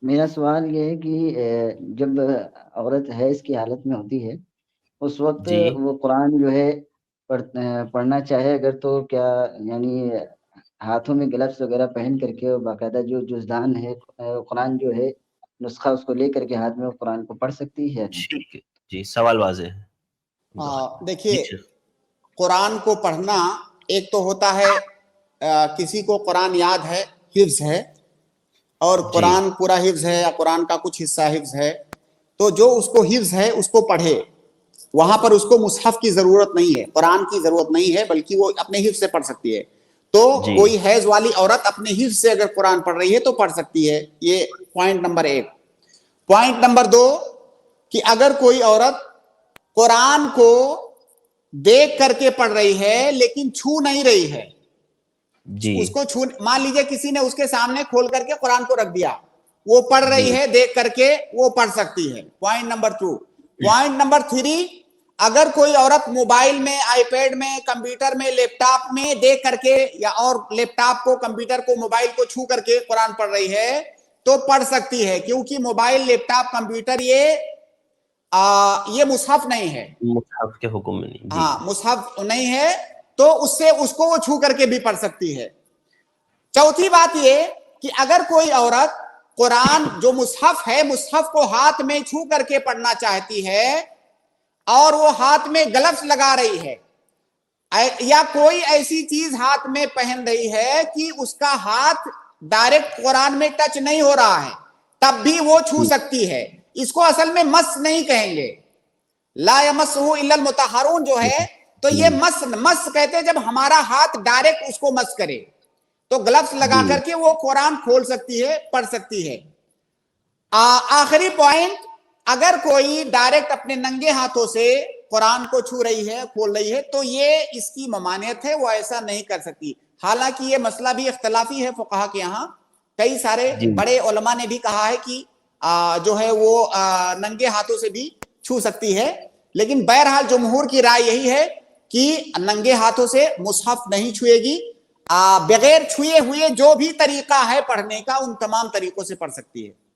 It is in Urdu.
میرا سوال یہ ہے کہ جب عورت حیض کی حالت میں ہوتی ہے اس وقت جی وہ قرآن جو ہے پڑھنا چاہے اگر تو کیا یعنی ہاتھوں میں گلفز وغیرہ پہن کر کے اور باقاعدہ جو جزدان ہے قرآن جو ہے نسخہ اس کو لے کر کے ہاتھ میں وہ قرآن کو پڑھ سکتی ہے؟ ٹھیک ہے، جی سوال واضح ہے۔ دیکھیے، جی شیخ۔ قرآن کو پڑھنا ایک تو ہوتا ہے کسی کو قرآن یاد ہے، حفظ ہے، اور جی قرآن پورا حفظ ہے یا قرآن کا کچھ حصہ حفظ ہے، تو جو اس کو حفظ ہے اس کو پڑھے، وہاں پر اس کو مصحف کی ضرورت نہیں ہے، قرآن کی ضرورت نہیں ہے، بلکہ وہ اپنے حفظ سے پڑھ سکتی ہے۔ تو جی کوئی حیض والی عورت اپنے حفظ سے اگر قرآن پڑھ رہی ہے تو پڑھ سکتی ہے، یہ پوائنٹ نمبر 1۔ پوائنٹ نمبر 2، کہ اگر کوئی عورت قرآن کو دیکھ کر کے پڑھ رہی ہے لیکن چھو نہیں رہی ہے، جی اس کو مان لیجئے کسی نے اس کے سامنے کھول کر کے قرآن کو رکھ دیا، وہ پڑھ جی رہی ہے دیکھ کر کے، وہ پڑھ سکتی ہے۔ Point number 2۔ پوائنٹ نمبر 3، اگر کوئی عورت موبائل میں، آئی پیڈ میں، کمپیوٹر میں، لیپ ٹاپ میں دیکھ کر کے، یا اور لیپ ٹاپ کو، کمپیوٹر کو، موبائل کو چھو کر کے قرآن پڑھ رہی ہے تو پڑھ سکتی ہے، کیونکہ موبائل، لیپ ٹاپ، کمپیوٹر یہ مصحف نہیں ہے۔ مصحف کے حکم میں نہیں، جی ہاں، مصحف نہیں ہے، تو اس کو وہ چھو کر کے بھی پڑھ سکتی ہے۔ چوتھی بات یہ کہ اگر کوئی عورت قرآن جو مصحف ہے، مصحف کو ہاتھ میں چھو کر کے پڑھنا چاہتی ہے اور وہ ہاتھ میں گلفز لگا رہی ہے یا کوئی ایسی چیز ہاتھ میں پہن رہی ہے کہ اس کا ہاتھ ڈائریکٹ قرآن میں ٹچ نہیں ہو رہا ہے، تب بھی وہ چھو سکتی ہے۔ اس کو اصل میں مس نہیں کہیں گے، لا یمسہ الا المطہرون جو ہے، تو یہ مس کہتے ہیں جب ہمارا ہاتھ ڈائریکٹ اس کو مس کرے، تو گلفز لگا جی کر کے وہ قرآن کھول سکتی ہے، پڑھ سکتی ہے۔ آخری پوائنٹ، اگر کوئی ڈائریکٹ اپنے ننگے ہاتھوں سے قرآن کو چھو رہی ہے، کھول رہی ہے، تو یہ اس کی ممانعت ہے، وہ ایسا نہیں کر سکتی۔ حالانکہ یہ مسئلہ بھی اختلافی ہے فقہا کے یہاں، کئی سارے جی بڑے علماء نے بھی کہا ہے کہ جو ہے وہ ننگے ہاتھوں سے بھی چھو سکتی ہے، لیکن بہرحال جمہور کی رائے یہی ہے کہ ننگے ہاتھوں سے مصحف نہیں چھوئے گی، بغیر چھوئے ہوئے جو بھی طریقہ ہے پڑھنے کا ان تمام طریقوں سے پڑھ سکتی ہے۔